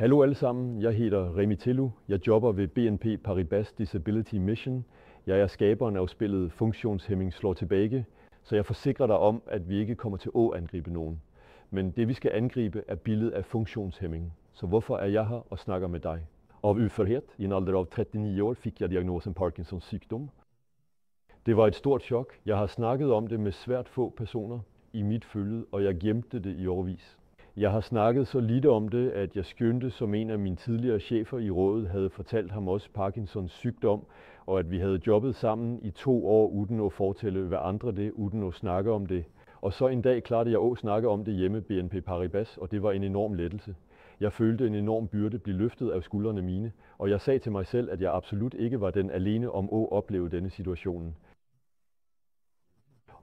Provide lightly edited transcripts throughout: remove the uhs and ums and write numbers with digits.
Hallo alle sammen, jeg hedder Remi Tillu. Jeg jobber ved BNP Paribas Disability Mission. Jeg er skaberen af spillet Funktionshæmming slår tilbage, så jeg forsikrer dig om, at vi ikke kommer til at angribe nogen. Men det vi skal angribe er billedet af funktionshæmming. Så hvorfor er jeg her og snakker med dig? Av uførhet, i en alder af 39 år, fik jeg diagnosen Parkinsons sygdom. Det var et stort chok. Jeg har snakket om det med svært få personer i mit følge, og jeg gemte det i årevis. Jeg har snakket så lidt om det, at jeg skyndte, som en af mine tidligere chefer i rådet havde fortalt ham også Parkinsons sygdom, og at vi havde jobbet sammen i 2 år uden at fortælle hver andre det, uden at snakke om det. Og så en dag klarede jeg at snakke om det hjemme BNP Paribas, og det var en enorm lettelse. Jeg følte en enorm byrde blive løftet af skuldrene mine, og jeg sagde til mig selv, at jeg absolut ikke var den alene om at opleve denne situation.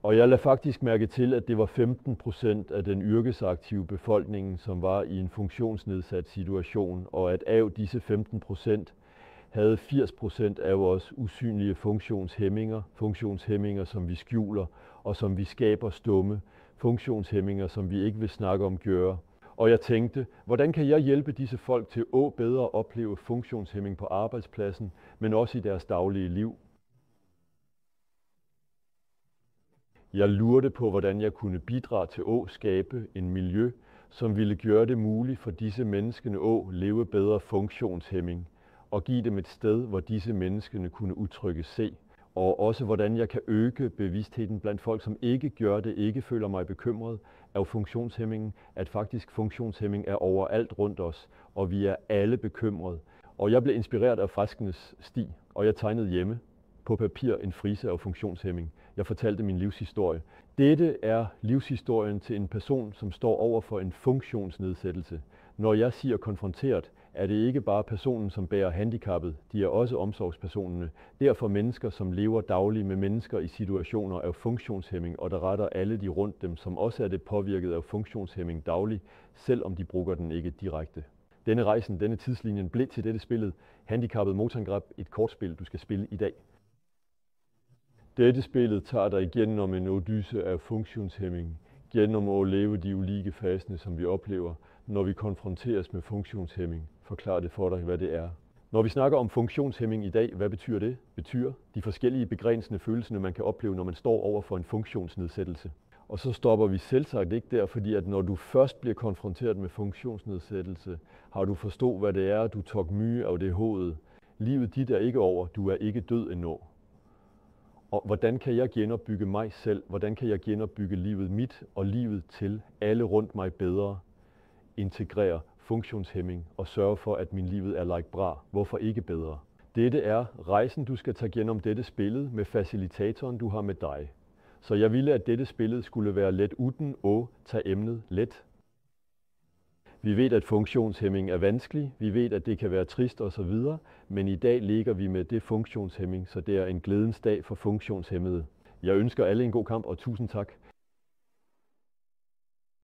Og jeg lagde faktisk mærke til, at det var 15% af den yrkesaktive befolkning, som var i en funktionsnedsat situation, og at af disse 15% havde 80% af vores usynlige funktionshæmminger, som vi skjuler og som vi skaber stumme, funktionshæmminger, som vi ikke vil snakke om gøre. Og jeg tænkte, hvordan kan jeg hjælpe disse folk til at bedre opleve funktionshæmming på arbejdspladsen, men også i deres daglige liv? Jeg lurte på, hvordan jeg kunne bidrage til at skabe en miljø, som ville gøre det muligt for disse mennesker at leve bedre funktionshæmming, og give dem et sted, hvor disse mennesker kunne udtrykke sig. Og også hvordan jeg kan øge bevidstheden blandt folk, som ikke gør det, ikke føler mig bekymret af funktionshæmmingen, at faktisk funktionshæmming er overalt rundt os, og vi er alle bekymrede. Og jeg blev inspireret af Freskenes sti, og jeg tegnede hjemme på papir en frise af funktionshæmming. Jeg fortalte min livshistorie. Dette er livshistorien til en person, som står over for en funktionsnedsættelse. Når jeg siger konfronteret, er det ikke bare personen, som bærer handicappet. De er også omsorgspersonerne. Derfor mennesker, som lever dagligt med mennesker i situationer af funktionshæmming, og der retter alle de rundt dem, som også er det påvirket af funktionshæmming dagligt, selvom de bruger den ikke direkte. Denne tidslinjen blev til dette spillet Handicappet motangreb, et kortspil, du skal spille i dag. Dette spillet tager dig igennem en odysse af funktionshæmming, gennem at leve de ulike faser, som vi oplever, når vi konfronteres med funktionshæmming. Forklar det for dig, hvad det er. Når vi snakker om funktionshæmming i dag, hvad betyder det? Betyder de forskellige begrænsende følelser, man kan opleve, når man står over for en funktionsnedsættelse. Og så stopper vi selvsagt ikke der, fordi at når du først bliver konfronteret med funktionsnedsættelse, har du forstået, hvad det er, du tog mye af det hovedet. Livet dit er ikke over, du er ikke død endnu. Og hvordan kan jeg genopbygge mig selv? Hvordan kan jeg genopbygge livet mit og livet til alle rundt mig bedre? Integrere funktionshæmming og sørge for, at min livet er like bra. Hvorfor ikke bedre? Dette er rejsen, du skal tage gennem dette spillet med facilitatoren, du har med dig. Så jeg ville, at dette spillet skulle være let uden at tage emnet let. Vi ved, at funktionshæmming er vanskelig. Vi ved, at det kan være trist osv. Men i dag ligger vi med det funktionshæmming, så det er en glædens dag for funktionshæmmede. Jeg ønsker alle en god kamp, og tusind tak.